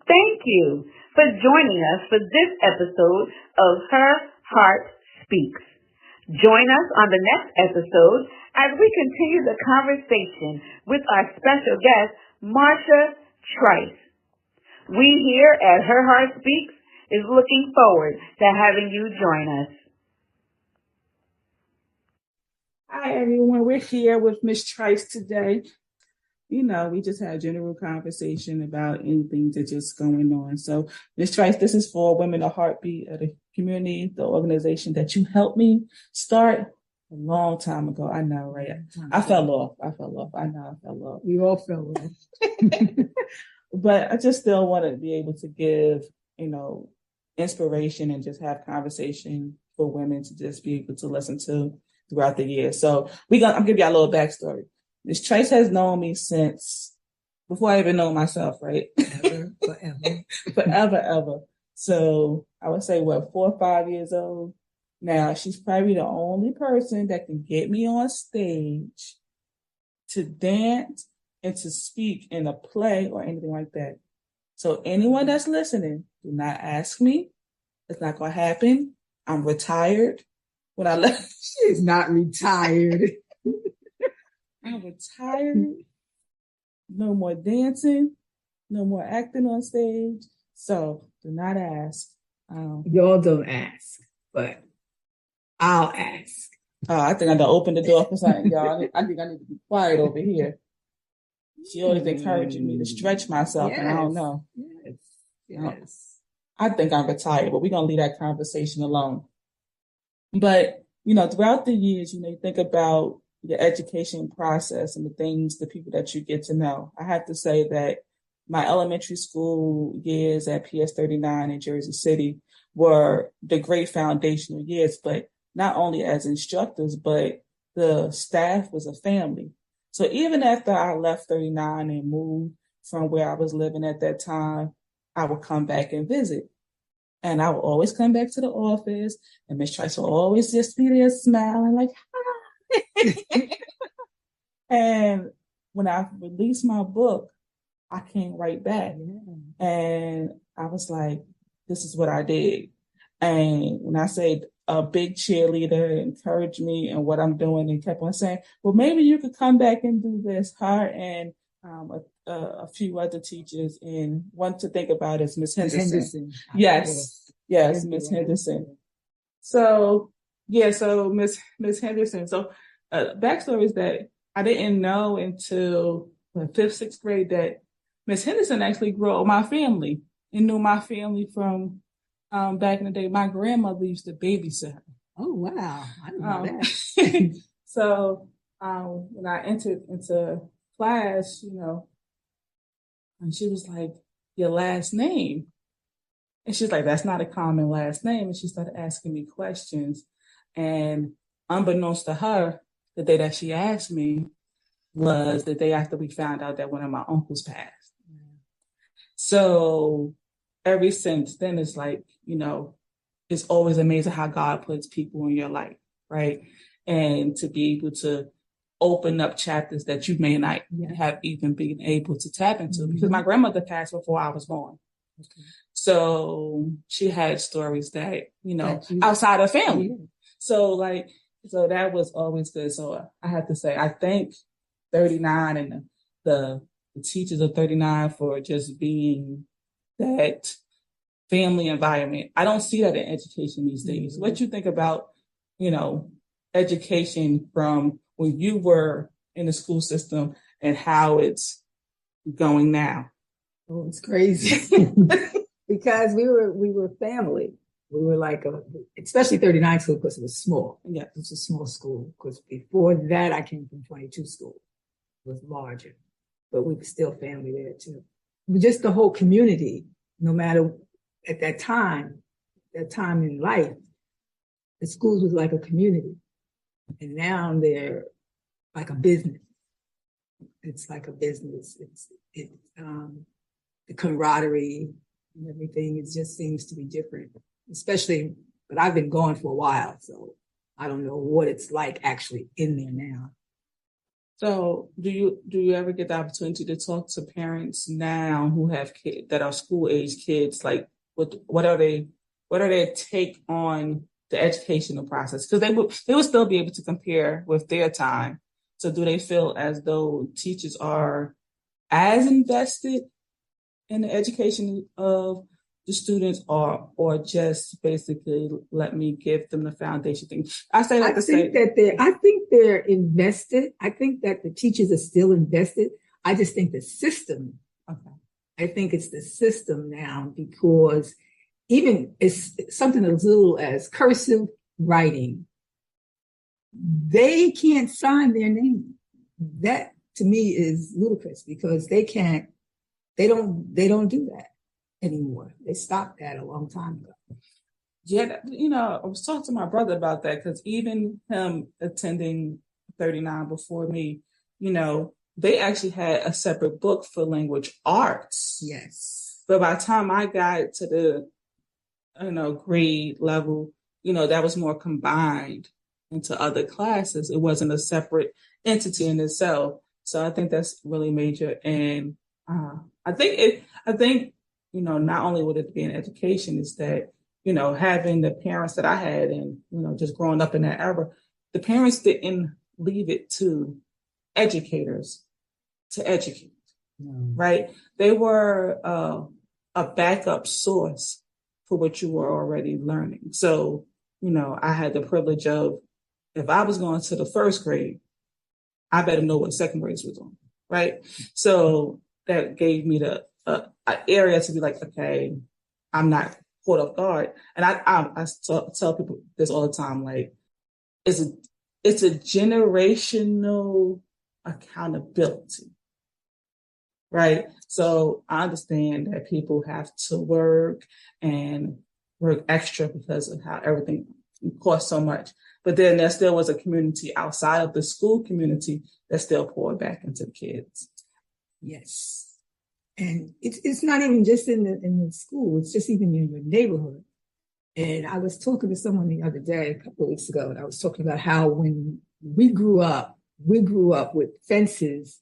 Thank you for joining us for this episode of Her Heart Speaks. Join us on the next episode as we continue the conversation with our special guest, Marsha Trice. We here at Her Heart Speaks is looking forward to having you join us. Hi, everyone. We're here with Miss Trice today. We just had a general conversation about anything that's just going on. So, Ms. Trice, this is for Women the Heartbeat of the community, the organization that you helped me start a long time ago. I know, right? I fell off. I know I fell off. We all fell off. But I just still want to be able to give, inspiration and just have conversation for women to just be able to listen to throughout the year. So I'm gonna give you a little backstory. Ms. Trice has known me since before I even know myself, right? Forever. So I would say, 4 or 5 years old. Now, she's probably the only person that can get me on stage to dance and to speak in a play or anything like that. So anyone that's listening, do not ask me. It's not going to happen. I'm retired. When I left, she's not retired. I'm retired. No more dancing. No more acting on stage. So do not ask. Y'all don't ask, but I'll ask. I think I got to open the door for something, y'all. I think I need to be quiet over here. She always encouraging me to stretch myself, and I don't know. Yes. I think I'm retired, but we're going to leave that conversation alone. But, throughout the years, you think about your education process and the people that you get to know. I have to say that my elementary school years at PS 39 in Jersey City were the great foundational years, but not only as instructors, but the staff was a family. So even after I left 39 and moved from where I was living at that time, I would come back and visit. And I would always come back to the office, and Miss Trice will always just be there smiling like, hi. And when I released my book, I came right back. And I was like, this is what I did. And when I say a big cheerleader encouraged me in what I'm doing and kept on saying, well, maybe you could come back and do this. Her and a few other teachers, and one to think about is Miss Henderson. Yes, Miss Henderson. So Miss Henderson. So backstory is that I didn't know until the 5th, 6th grade that Miss Henderson actually grew up with my family and knew my family from back in the day. My grandmother used to babysit her. Oh, wow. I didn't know that. So when I entered into class, and she was like, your last name? And she's like, that's not a common last name. And she started asking me questions. And unbeknownst to her, the day that she asked me was the day after we found out that one of my uncles passed. So ever since then, it's like, it's always amazing how God puts people in your life, right? And to be able to open up chapters that you may not have even been able to tap into, because my grandmother passed before I was born. Okay. So she had stories that, outside of family. So that was always good. So I have to say, I thank 39 and the teachers of 39 for just being that family environment. I don't see that in education these days. What you think about, education from when you were in the school system and how it's going now? Oh, it's crazy. Because we were family. We were like especially 39 school, because it was small. Yeah. It was a small school, because before that I came from 22 school. It was larger, but we were still family there too. Just the whole community, no matter at that time in life, the schools was like a community. And now they're like a business. It's like a business. It's the camaraderie and everything. It just seems to be different, especially, but I've been gone for a while, so I don't know what it's like actually in there now. So do you ever get the opportunity to talk to parents now who have kids that are school age kids? Like what are their take on the educational process? Because they would still be able to compare with their time. So do they feel as though teachers are as invested in the education of the students, or just basically let me give them the foundation thing? I say that to say I think they're invested. I think that the teachers are still invested. I just think the system. okay. I think it's the system now, because even it's something as little as cursive writing, they can't sign their name. That to me is ludicrous, because they don't do that anymore. They stopped that a long time ago. Yeah, I was talking to my brother about that, because even him attending 39 before me, they actually had a separate book for language arts. Yes. But by the time I got to the, grade level, that was more combined into other classes. It wasn't a separate entity in itself. So I think that's really major. And I think, not only would it be an education, is that, having the parents that I had, and, just growing up in that era, the parents didn't leave it to educators to educate, right? They were a backup source for what you were already learning. So, I had the privilege of, if I was going to the first grade, I better know what second graders were doing, right? So that gave me the area to be like, okay, I'm not caught off guard. And I tell people this all the time, like, it's a generational accountability, right? So I understand that people have to work extra because of how everything costs so much. But then there still was a community outside of the school community that still poured back into the kids. Yes. And it's not even just in the school, it's just even in your neighborhood. And I was talking to someone the other day, a couple of weeks ago, and I was talking about how when we grew up with fences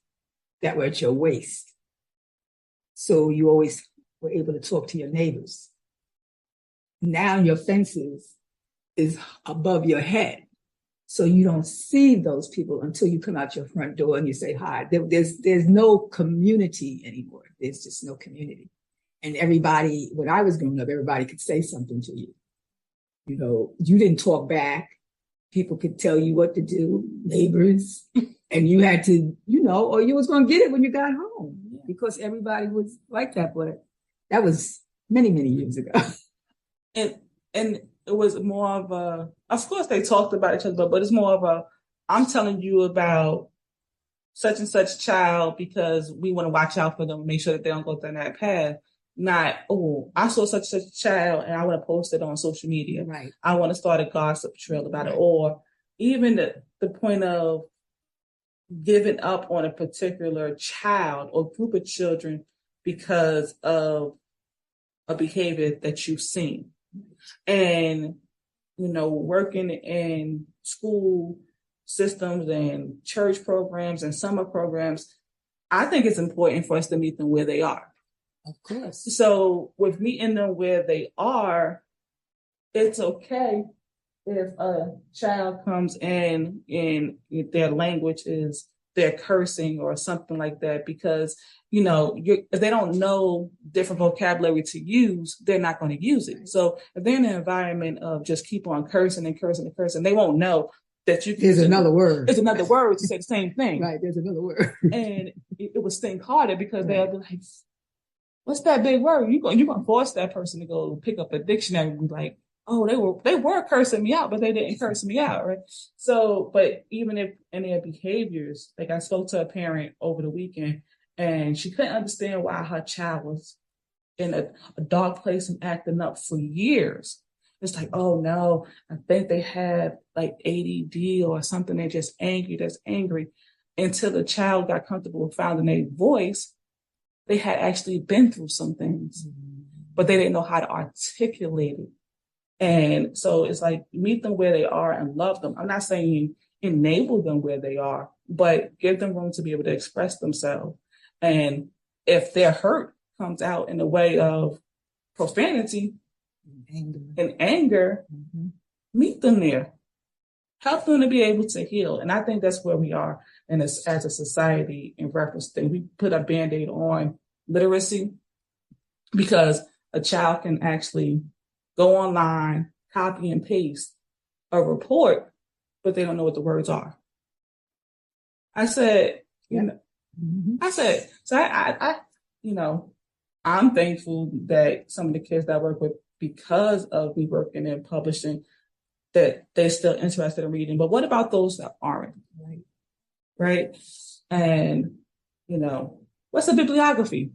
that were at your waist. So you always were able to talk to your neighbors. Now your fences is above your head. So you don't see those people until you come out your front door and you say hi. There's no community anymore. There's just no community. And everybody, when I was growing up, everybody could say something to you. You didn't talk back. People could tell you what to do, neighbors, and you had to, or you was going to get it when you got home, because everybody was like that. But that was many, many years ago. And it was more of of course they talked about each other, but it's more of I'm telling you about such and such child because we want to watch out for them and make sure that they don't go down that path. Not, I saw such a child and I want to post it on social media. Right. I want to start a gossip trail about it. Or even the point of giving up on a particular child or group of children because of a behavior that you've seen. And, working in school systems and church programs and summer programs, I think it's important for us to meet them where they are. Of course. So with meeting them where they are, it's okay if a child comes in and their language is they're cursing or something like that, because, if they don't know different vocabulary to use, they're not going to use it. So if they're in an environment of just keep on cursing and cursing and cursing, they won't know that there's another word. There's another word to say the same thing. Right. There's another word. And it would sting harder because they'll be like, what's that big word? You're going to force that person to go pick up a dictionary and be like, oh, they were cursing me out, but they didn't curse me out, right? So, but even if in their behaviors, like I spoke to a parent over the weekend, and she couldn't understand why her child was in a dark place and acting up for years. It's like, oh no, I think they have like ADD or something. They're just angry. That's angry. Until the child got comfortable with finding their voice, they had actually been through some things, but they didn't know how to articulate it. And so it's like, meet them where they are and love them. I'm not saying enable them where they are, but give them room to be able to express themselves. And if their hurt comes out in the way of profanity and anger, meet them there. Help them to be able to heal. And I think that's where we are as a society in reference to things. We put a Band-Aid on literacy because a child can actually go online, copy and paste a report, but they don't know what the words are. I said, I'm thankful that some of the kids that I work with, because of me working in publishing, that they're still interested in reading. But what about those that aren't? Right? And, what's a bibliography?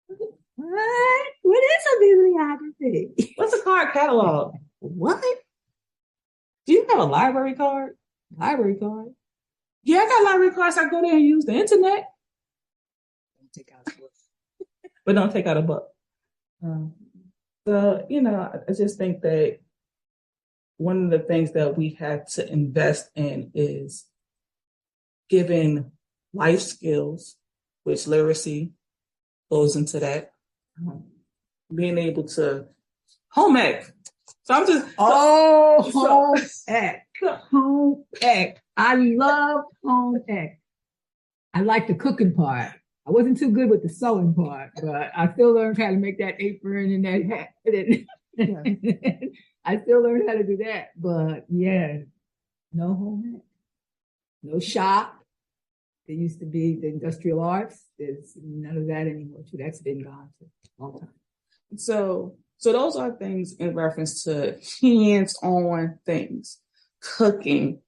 What? What is a bibliography? What's a card catalog? What? Do you have a library card? Library card? Yeah, I got library cards. I go there and use the internet. Don't take out a book. But don't take out a book. I just think that one of the things that we have to invest in is giving life skills, which literacy goes into that. Being able to home ec. So I'm just home ec. Home ec. I love home ec. I like the cooking part. I wasn't too good with the sewing part, but I still learned how to make that apron and that hat. I still learned how to do that. But yeah, no home ec. No shop. There used to be the industrial arts. There's none of that anymore. Too. That's been gone for a long time. So those are things in reference to hands-on things, cooking,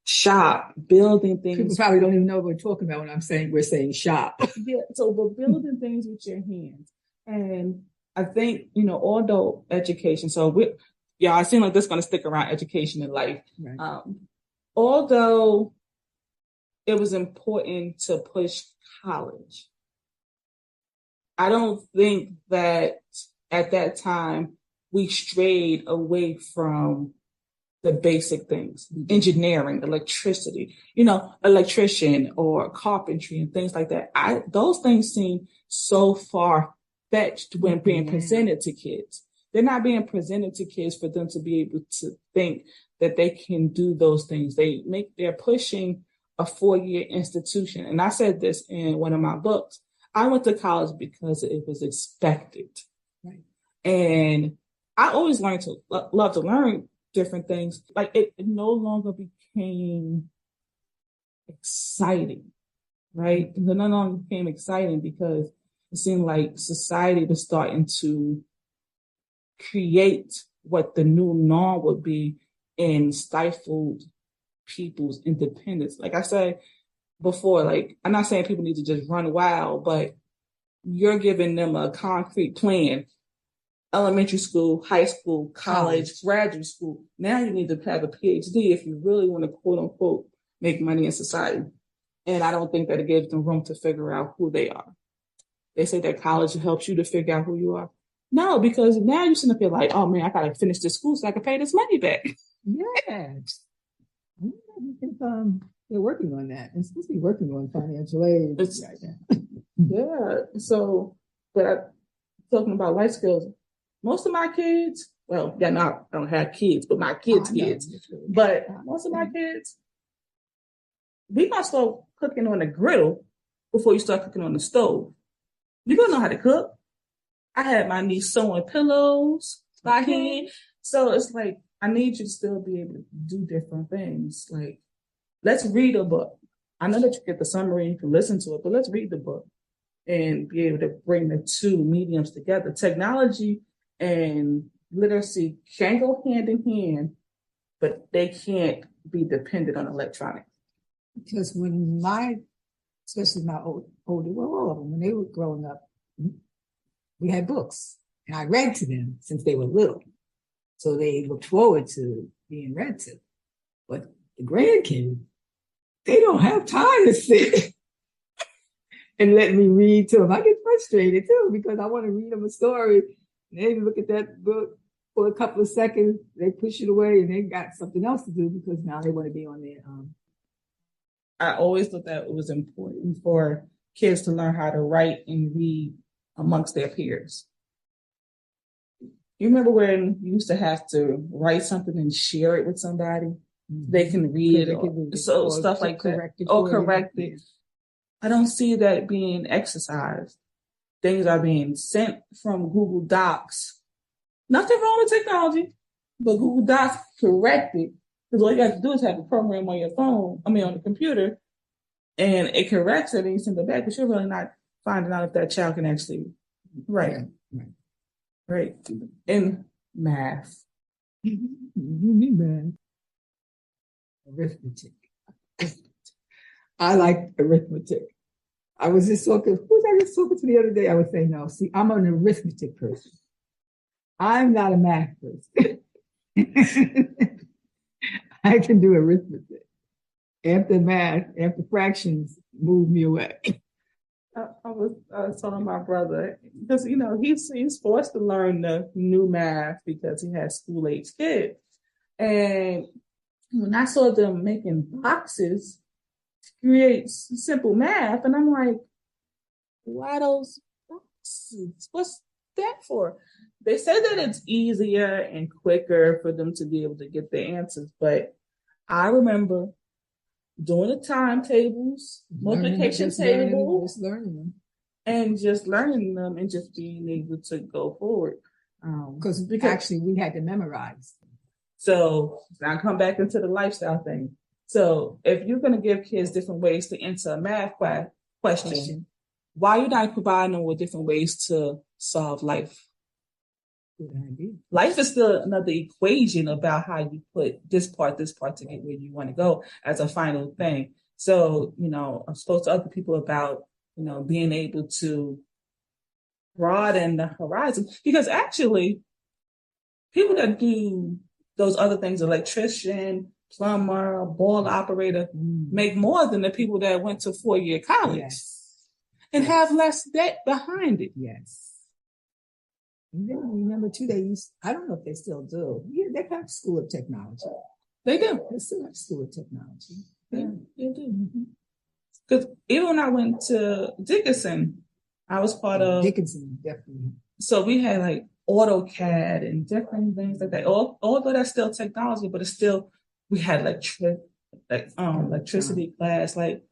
shop, building things. People probably don't even know what we're talking about when we're saying shop. Yeah, so we're building things with your hands. And I think, although education, I seem like this is going to stick around education in life. Right. Although it was important to push college, I don't think that at that time we strayed away from the basic things, engineering, electricity, electrician or carpentry and things like that. Those things seem so far-fetched when being presented to kids. They're not being presented to kids for them to be able to think that they can do those things. They're pushing a 4-year institution. And I said this in one of my books. I went to college because it was expected. Right. And I always love to learn different things. Like it no longer became exciting, right? It no longer became exciting because it seemed like society was starting to create what the new norm would be and stifled people's independence. Like I said before, I'm not saying people need to just run wild, but you're giving them a concrete plan. Elementary school, high school, college, graduate school. Now you need to have a PhD if you really want to, quote unquote, make money in society. And I don't think that it gives them room to figure out who they are. They say that college helps you to figure out who you are. No, because now you're sitting up here like, oh man, I got to finish this school so I can pay this money back. Yeah. They're working on that. It's supposed to be working on financial aid. Yeah. So, but talking about life skills, most of my kids, well, I don't have kids, but my kids. But most of my kids, we might start cooking on the griddle before you start cooking on the stove. You're going to know how to cook. I had my niece sewing pillows by hand. So it's like, I need you to still be able to do different things. Like, let's read a book. I know that you get the summary and you can listen to it, but let's read the book and be able to bring the two mediums together. Technology and literacy can go hand in hand, but they can't be dependent on electronics. Because when especially my older, all of them, when they were growing up, we had books and I read to them since they were little. So they looked forward to being read to. But the grandkids, they don't have time to sit and let me read to them. I get frustrated too because I want to read them a story. And they look at that book for a couple of seconds, they push it away and they got something else to do because now they want to be on their I always thought that it was important for kids to learn how to write and read amongst their peers. You remember when you used to have to write something and share it with somebody? Mm-hmm. They can read it, so stuff like that. Correct it. I don't see that being exercised. Things are being sent from Google Docs. Nothing wrong with technology, but Google Docs correct it. Because all you have to do is have a program on your phone, on the computer, and it corrects it and you send it back, but you're really not finding out if that child can actually write. Right. In math. You need math. Arithmetic. I like arithmetic. I was just talking, who was I just talking to the other day? I was saying, no, see, I'm an arithmetic person. I'm not a math person. I can do arithmetic. After fractions move me away. I was telling my brother, because, he's forced to learn the new math because he has school-age kids. And when I saw them making boxes to create simple math, and I'm like, why those boxes? What's that for? They say that it's easier and quicker for them to be able to get the answers, but I remember doing the timetables, multiplication tables, and just learning them and just being able to go forward. Because actually we had to memorize. So now I come back into the lifestyle thing. So if you're going to give kids different ways to answer a math question, why are you not providing them with different ways to solve life? Good idea. Life is still another equation about how you put this part to get where you want to go as a final thing. So, I'm supposed to other people about, being able to broaden the horizon, because actually people that do those other things, electrician, plumber, ball operator, make more than the people that went to 4-year college and have less debt behind it. Yes. And then remember too, I don't know if they still do. Yeah, they have School of Technology. They do. They still have School of Technology. Yeah, they do. Because even when I went to Dickinson, I was part of Dickinson, definitely. So we had like AutoCAD and different things like that. Although that's still technology, but it's still, we had electricity class. Like,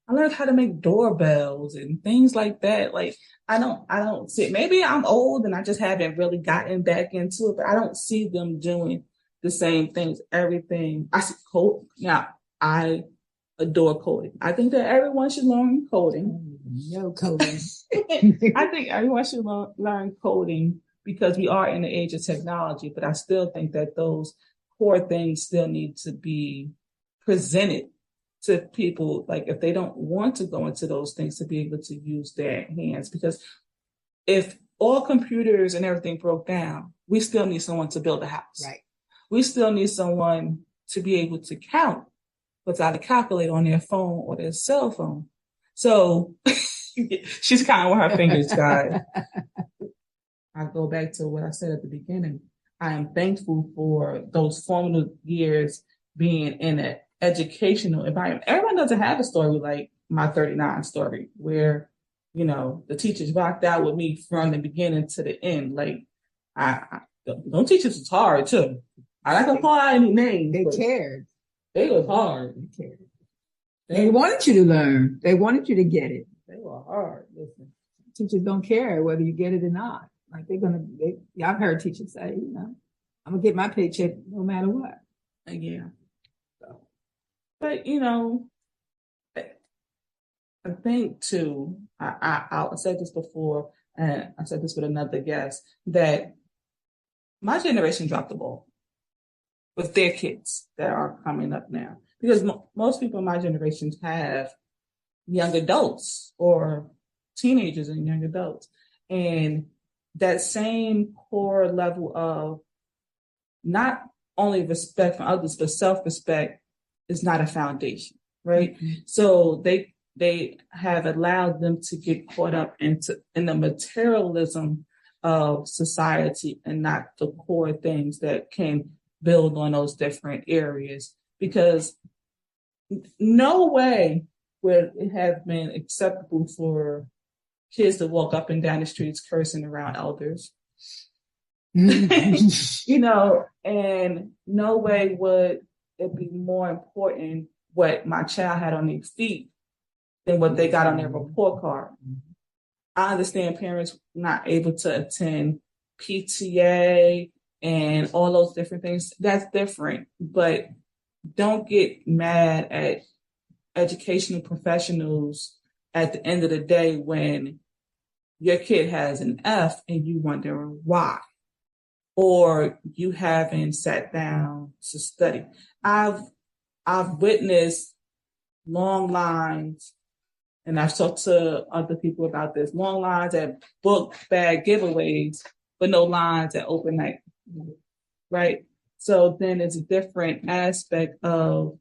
I learned how to make doorbells and things like that. Like, I don't see it. Maybe I'm old and I just haven't really gotten back into it, but I don't see them doing the same things. Everything. I see code. Now, I adore coding. I think that everyone should learn coding. No coding. I think everyone should learn coding because we are in the age of technology, but I still think that those core things still need to be presented to people, like if they don't want to go into those things, to be able to use their hands. Because if all computers and everything broke down, we still need someone to build a house. Right. We still need someone to be able to count without a calculator on their phone or their cell phone. So she's counting with her fingers, guys. I go back to what I said at the beginning. I am thankful for those formative years being in an educational environment. Everyone doesn't have a story like my 39 story, where, the teachers rocked out with me from the beginning to the end. Like, don't teachers was hard too. I not gonna call out any names. They cared. They was hard. They cared. They wanted you to learn. They wanted you to get it. They were hard. Listen, teachers don't care whether you get it or not. Like I've heard teachers say, I'm gonna get my paycheck no matter what. Yeah. So, but I think too, I said this before, and I said this with another guest, that my generation dropped the ball with their kids that are coming up now. Because most people in my generation have young adults or teenagers and young adults. And that same core level of not only respect for others, but self-respect is not a foundation, right? Mm-hmm. So they have allowed them to get caught up in the materialism of society and not the core things that can build on those different areas. Because no way would it have been acceptable for kids to walk up and down the streets cursing around elders. And no way would it be more important what my child had on their feet than what they got on their report card. I understand parents not able to attend PTA and all those different things. That's different, but don't get mad at educational professionals at the end of the day when your kid has an F and you wondering why, or you haven't sat down to study. I've witnessed long lines, and I've talked to other people about this, long lines at book bag giveaways, but no lines at open night, right? So then it's a different aspect of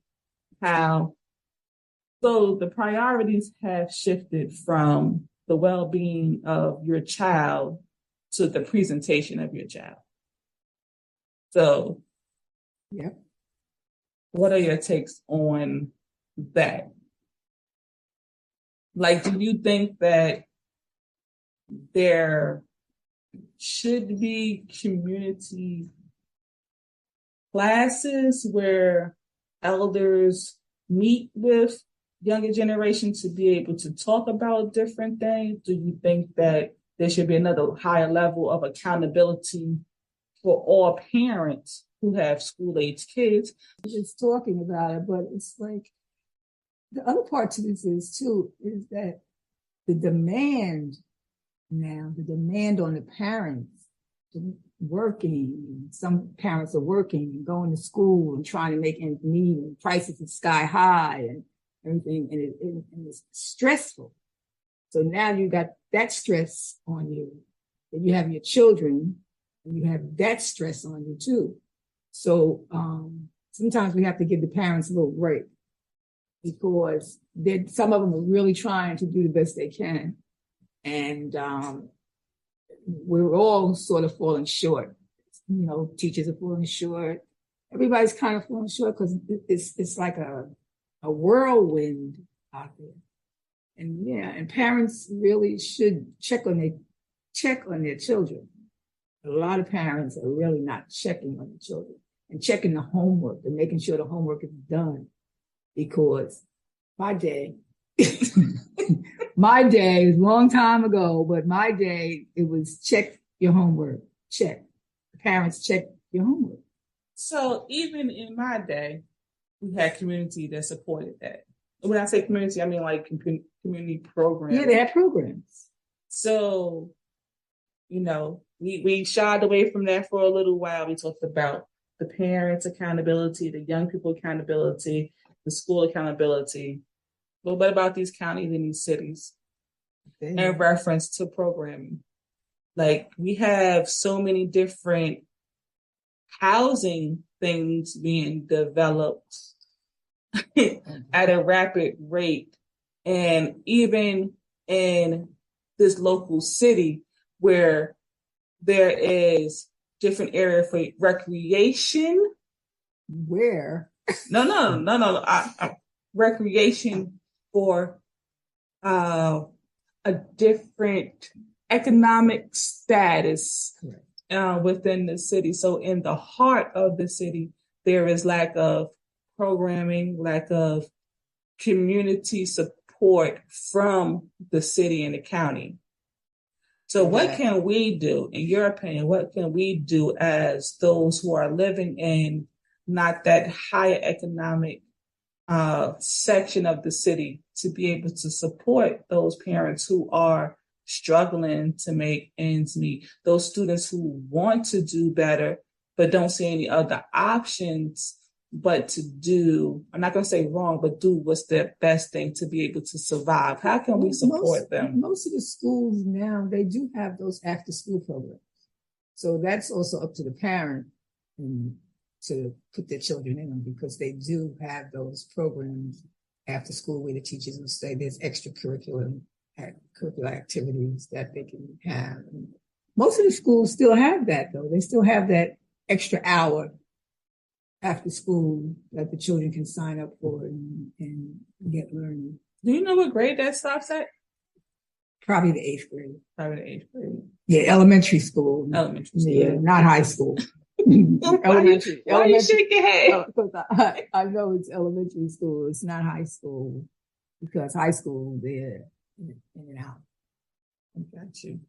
how, so the priorities have shifted from the well-being of your child to the presentation of your child. So, yeah. What are your takes on that? Like, do you think that there should be community classes where elders meet with younger generation to be able to talk about different things? Do you think that there should be another higher level of accountability for all parents who have school-age kids? Just talking about it, but it's like the other part to this is that the demand on the parents working. Some parents are working and going to school and trying to make ends meet, and prices are sky high and everything, and it's stressful. So now you got that stress on you, and you have your children, and you have that stress on you too. So sometimes we have to give the parents a little break, because some of them are really trying to do the best they can, and we're all sort of falling short. Teachers are falling short. Everybody's kind of falling short because it's like a whirlwind out there. And parents really should check on their children. A lot of parents are really not checking on the children and checking the homework and making sure the homework is done. Because my day, my day is a long time ago, but my day, it was check your homework, check. The parents check your homework. So even in my day, we had community that supported that. When I say community, I mean like community programs. Yeah, they had programs. So, we shied away from that for a little while. We talked about the parents' accountability, the young people accountability, the school accountability. But what about these counties and these cities? In reference to programming. Like, we have so many different housing things being developed at a rapid rate. And even in this local city where there is different area for recreation. Where? No. Recreation for a different economic status within the city. So in the heart of the city, there is lack of programming, lack of community support from the city and the county. So what can we do, in your opinion, what can we do as those who are living in not that higher economic section of the city to be able to support those parents who are struggling to make ends meet, those students who want to do better but don't see any other options but to do, I'm not going to say wrong, but do what's the best thing to be able to survive? How can we support them? Most of the schools now, they do have those after school programs. So that's also up to the parent to put their children in them, because they do have those programs after school where the teachers will say there's extracurricular activities that they can have. Most of the schools still have that, though. They still have that extra hour after school that the children can sign up for and get learning. Do you know what grade that stops at? Probably the 8th grade. Probably the 8th grade. Yeah, elementary school. Elementary school. Yeah, not high school. Elementary. Why you shake your head? Because I know it's elementary school. It's not high school, because high school, they're in and out. Got you.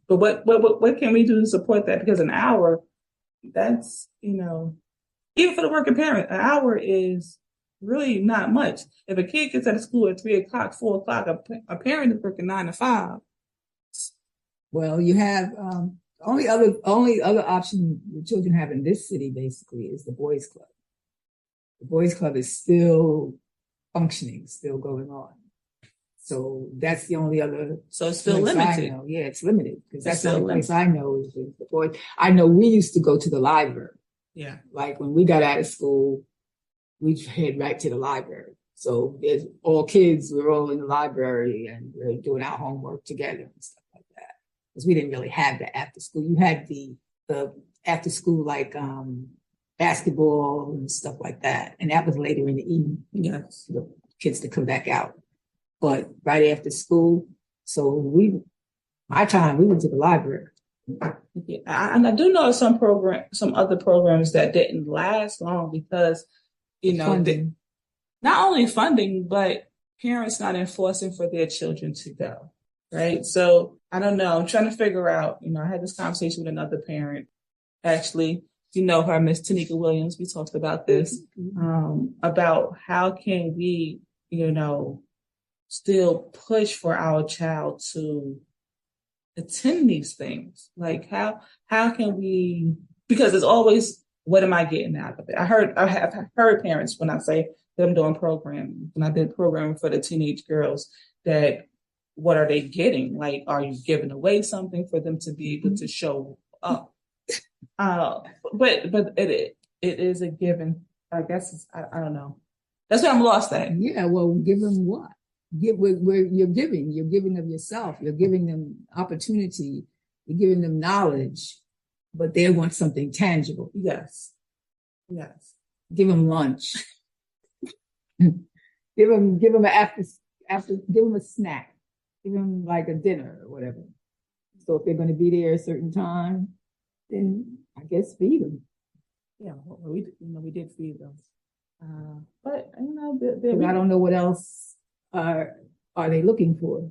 But what can we do to support that? Because an hour, that's, even for the working parent, an hour is really not much. If a kid gets out of school at 3 o'clock, 4 o'clock, a parent is working 9 to 5. Well, you have only other option the children have in this city basically is the boys' club. The boys' club is still functioning, still going on. So that's the only other. So it's still limited. Yeah, it's limited, because that's the only place I know is the boys. I know we used to go to the library. Yeah. Like when we got out of school, we'd head right to the library. So there's all kids, we're all in the library and we're doing our homework together and stuff like that. Because we didn't really have the after school. You had the after school, like basketball and stuff like that. And that was later in the evening. Yes. For the kids to come back out. But right after school, so my time, we went to the library. Yeah, and I do know some other programs that didn't last long because, not only funding, but parents not enforcing for their children to go, right? So I don't know. I'm trying to figure out, I had this conversation with another parent. Actually, her, Miss Tanika Williams, we talked about this, about how can we, still push for our child to attend these things. Like how can we, because it's always, what am I getting out of it? I have heard parents, when I say that I'm doing programming, when I did programming for the teenage girls, that what are they getting? Like, are you giving away something for them to be able to show up? But it is a given. I guess I don't know. That's where I'm lost at. Yeah, well, give them what? Where you're giving of yourself, you're giving them opportunity, you're giving them knowledge, but they want something tangible. Yes. Give them lunch. give them give them a snack. Give them like a dinner or whatever. So if they're going to be there a certain time, then I guess feed them. Yeah, we did feed them. But I don't know what else are they looking for?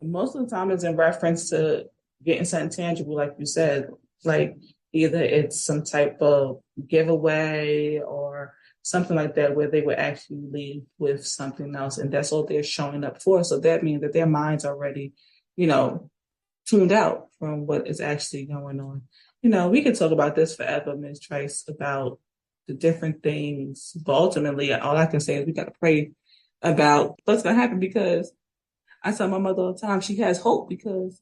Most of the time it's in reference to getting something tangible, like you said, like either it's some type of giveaway or something like that, where they would actually leave with something else, and that's all they're showing up for. So that means that their mind's already, tuned out from what is actually going on. We could talk about this forever, Ms. Trice, about the different things, but ultimately all I can say is we got to pray about what's going to happen, because I tell my mother all the time, she has hope, because,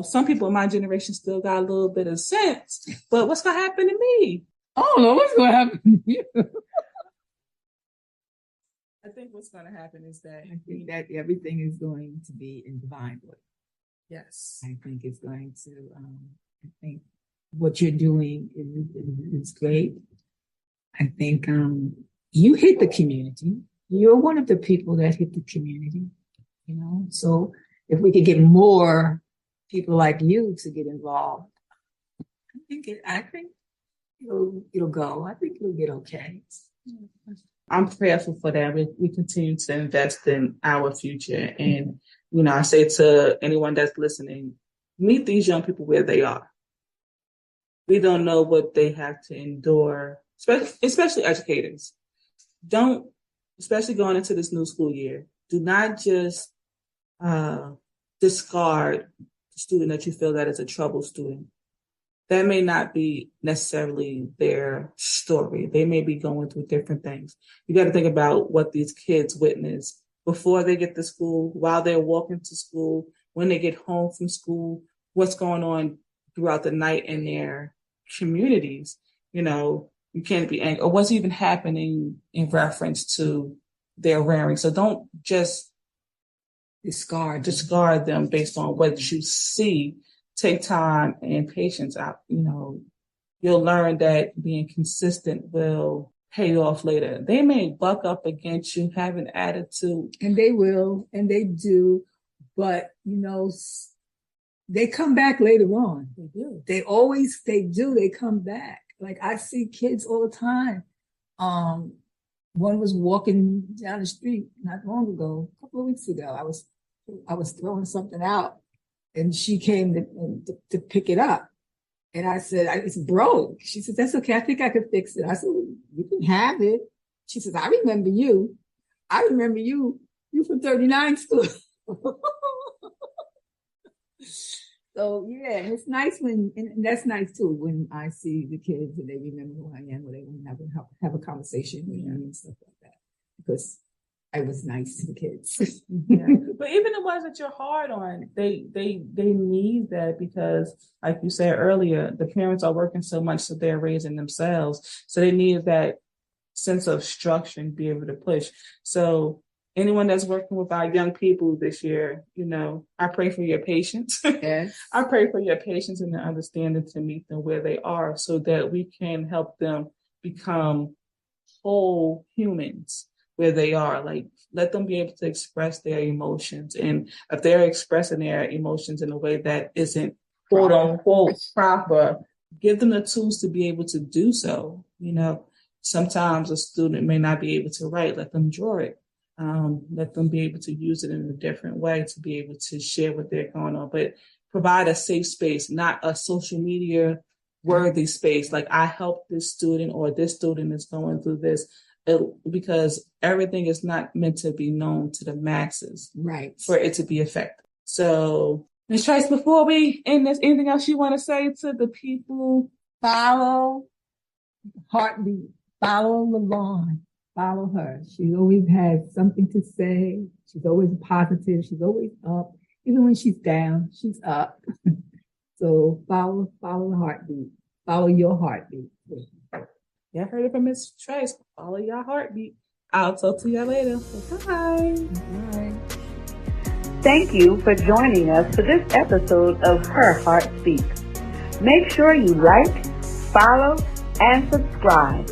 some people in my generation still got a little bit of sense, but what's going to happen to me? I don't know what's going to happen to you. I think what's going to happen is that everything is going to be in divine order. Yes. I think it's going to, I think what you're doing is great. I think you hit the community. You're one of the people that hit the community, So if we could get more people like you to get involved, I think it'll go. I think it'll get okay. I'm prayerful for that. We continue to invest in our future, and I say to anyone that's listening, meet these young people where they are. We don't know what they have to endure, especially educators. Especially going into this new school year, do not just discard the student that you feel that is a troubled student. That may not be necessarily their story. They may be going through different things. You got to think about what these kids witness before they get to school, while they're walking to school, when they get home from school, what's going on throughout the night in their communities. You can't be angry, or what's even happening in reference to their rearing. So don't just discard them based on what you see. Take time and patience out. You'll learn that being consistent will pay off later. They may buck up against you, have an attitude. And they will, and they do, but they come back later on. They do. They come back. Like I see kids all the time. One was walking down the street not long ago, a couple of weeks ago. I was throwing something out and she came to pick it up. And I said, it's broke. She said, that's okay. I think I could fix it. I said, well, you can have it. She says, I remember you. You from 39 school. So yeah, it's nice and that's nice too, when I see the kids and they remember who I am, or they want to have a conversation with me and stuff like that. Because I was nice to the kids. Yeah. But even the ones that you're hard on, they need that, because like you said earlier, the parents are working so much so they're raising themselves. So they need that sense of structure and be able to push. So anyone that's working with our young people this year, I pray for your patience. Yes. I pray for your patience and the understanding to meet them where they are so that we can help them become whole humans where they are. Like, let them be able to express their emotions. And if they're expressing their emotions in a way that isn't quote unquote proper, give them the tools to be able to do so. Sometimes a student may not be able to write, let them draw it. Let them be able to use it in a different way to be able to share what they're going on, but provide a safe space, not a social media worthy space. Like, I helped this student, or this student is going through this, because everything is not meant to be known to the masses, right? For it to be effective. So, Ms. Trice, before we end this, anything else you want to say to the people? Follow Heartbeat. Follow LaVon. Follow her. She always has something to say. She's always positive. She's always up. Even when she's down, she's up. So follow the heartbeat. Follow your heartbeat. Yeah, I heard it from Ms. Trice. Follow your heartbeat. I'll talk to you later. Bye. Bye. Thank you for joining us for this episode of Her Heart Speaks. Make sure you like, follow, and subscribe.